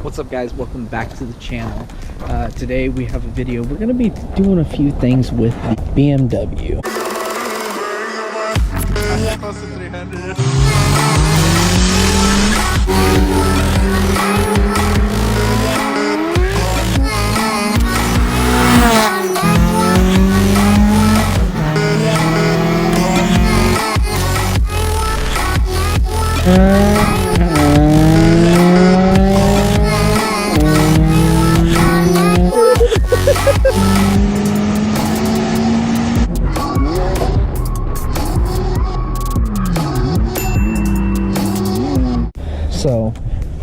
What's up, guys? Welcome back to the channel. Today we have a video. We're going to be doing a few things with the BMW. Close to 300. So,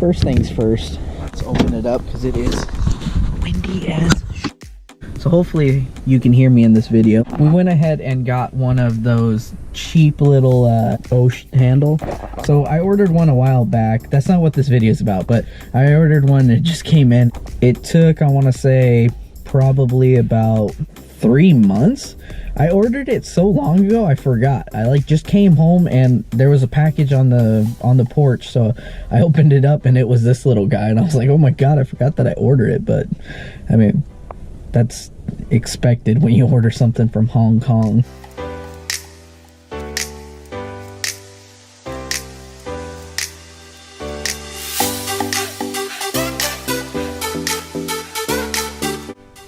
first things first, let's open it up because it is windy as shit. So hopefully you can hear me in this video. We went ahead and got one of those cheap little Osh handle. So I ordered one a while back. That's not what this video is about, but I ordered one and it just came in. It took, I want to say, probably about 3 months. I ordered it so long ago I forgot. I just came home and there was a package on the porch, so I opened it up and it was this little guy and I was like, oh my god, I forgot that I ordered it. But I mean, that's expected when you order something from Hong Kong.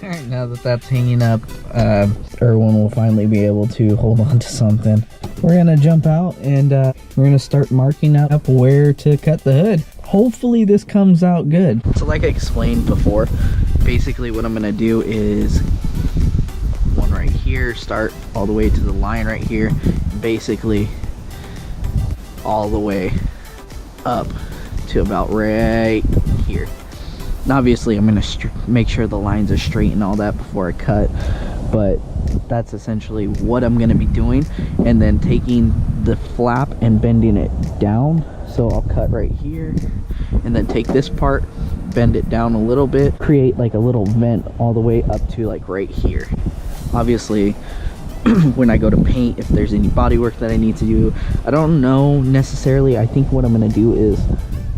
Alright, now that that's hanging up, Erwin will finally be able to hold on to something. We're gonna jump out and we're gonna start marking up where to cut the hood. Hopefully this comes out good. So like I explained before, basically what I'm gonna do is one right here, start all the way to the line right here, basically all the way up to about right here. And obviously I'm gonna make sure the lines are straight and all that before I cut, but that's essentially what I'm gonna be doing, and then taking the flap and bending it down. So I'll cut right here and then take this part, bend it down a little bit, create like a little vent all the way up to like right here. Obviously when I go to paint, if there's any body work that I need to do, I don't know necessarily. I think what I'm gonna do is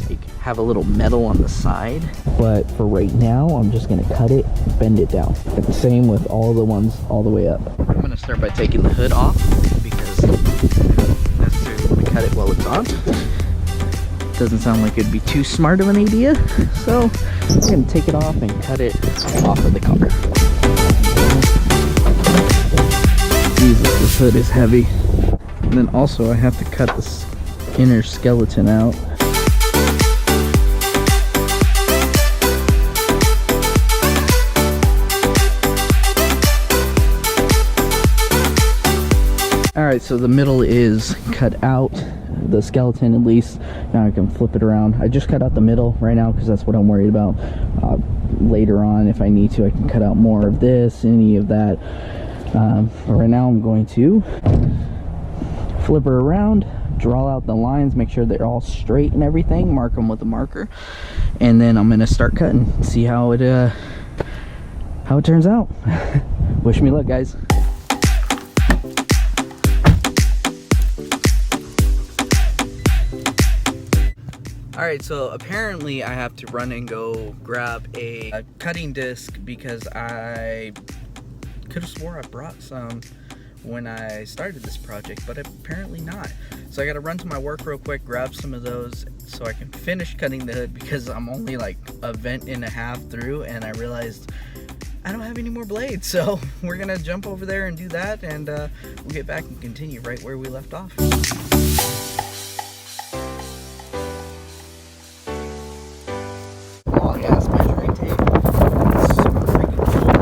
like have a little metal on the side, but for right now I'm just gonna cut it, bend it down. The same with all the ones all the way up. I'm gonna start by taking the hood off because I don't necessarily want to cut it while it's on. Doesn't sound like it'd be too smart of an idea, so I'm gonna take it off and cut it off of the car. Jesus, this hood is heavy. And then also I have to cut this inner skeleton out. Alright, so the middle is cut out, the skeleton at least. Now I can flip it around. I just cut out the middle right now because that's what I'm worried about. Later on, if I need to, I can cut out more of this, any of that. But right now I'm going to flip her around, draw out the lines, make sure they're all straight and everything, mark them with a marker, and then I'm going to start cutting, see how it turns out. Wish me luck, guys. Alright, so apparently I have to run and go grab a cutting disc because I could have swore I brought some when I started this project, but apparently not. So I gotta run to my work real quick, grab some of those so I can finish cutting the hood because I'm only like a vent and a half through and I realized I don't have any more blades. So we're gonna jump over there and do that, and we'll get back and continue right where we left off. Long ass measuring tape. It's super freaking cool.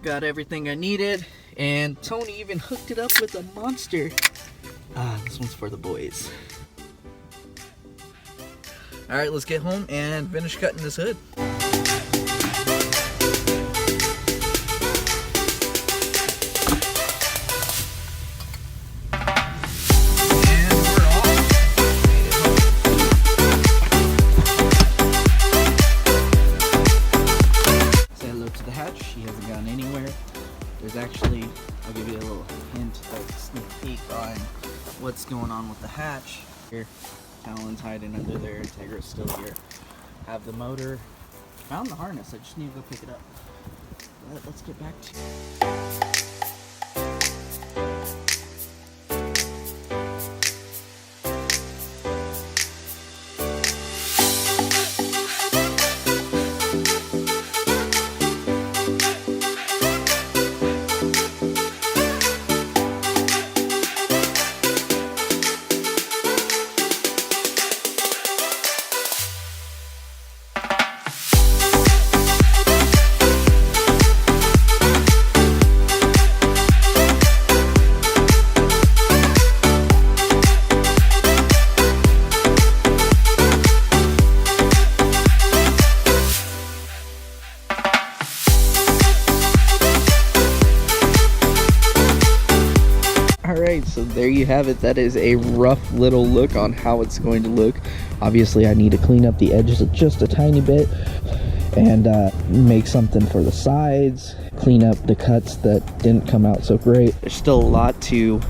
Got everything I needed, and Tony even hooked it up with a monster. This one's for the boys. Alright, let's get home and finish cutting this hood. She hasn't gone anywhere. There's actually, I'll give you a little hint, a sneak peek on what's going on with the hatch. Here, Talon's hiding under there, Integra's still here. Have the motor. Found the harness, I just need to go pick it up. But let's get back to Alright, so there you have it. That is a rough little look on how it's going to look. Obviously, I need to clean up the edges just a tiny bit and make something for the sides, clean up the cuts that didn't come out so great. There's still a lot to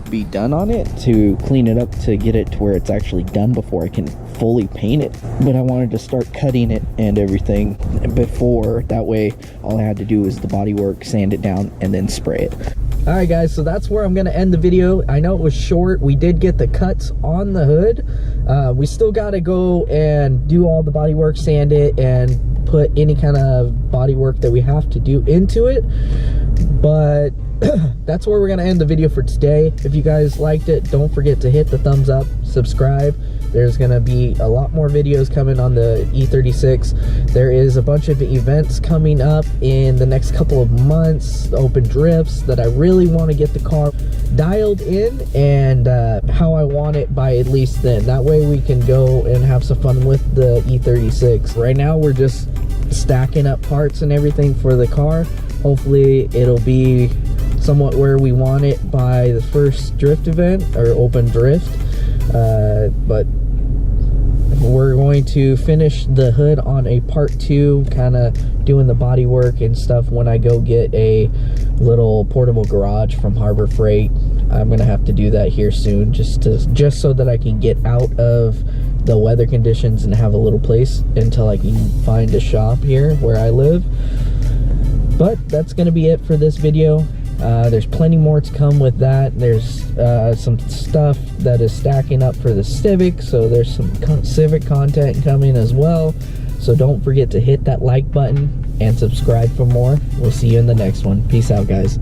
be done on it, to clean it up, to get it to where it's actually done before I can fully paint it. But I wanted to start cutting it and everything before, that way all I had to do was the body work, sand it down, and then spray it. Alright guys, so that's where I'm going to end the video. I know it was short. We did get the cuts on the hood. We still got to go and do all the body work, sand it, and put any kind of body work that we have to do into it. But that's where we're going to end the video for today. If you guys liked it, don't forget to hit the thumbs up, subscribe. There's going to be a lot more videos coming on the E36. There is a bunch of events coming up in the next couple of months, open drifts, that I really want to get the car dialed in and how I want it by at least then. That way we can go and have some fun with the E36. Right now we're just stacking up parts and everything for the car. Hopefully it'll be somewhat where we want it by the first drift event or open drift. But we're going to finish the hood on a part 2, kind of doing the body work and stuff when I go get a little portable garage from Harbor Freight. I'm gonna have to do that here soon, just so that I can get out of the weather conditions and have a little place until I can find a shop here where I live. But that's gonna be it for this video. There's plenty more to come with that. There's some stuff that is stacking up for the Civic, so there's some Civic content coming as well. So don't forget to hit that like button and subscribe for more. We'll see you in the next one. Peace out, guys.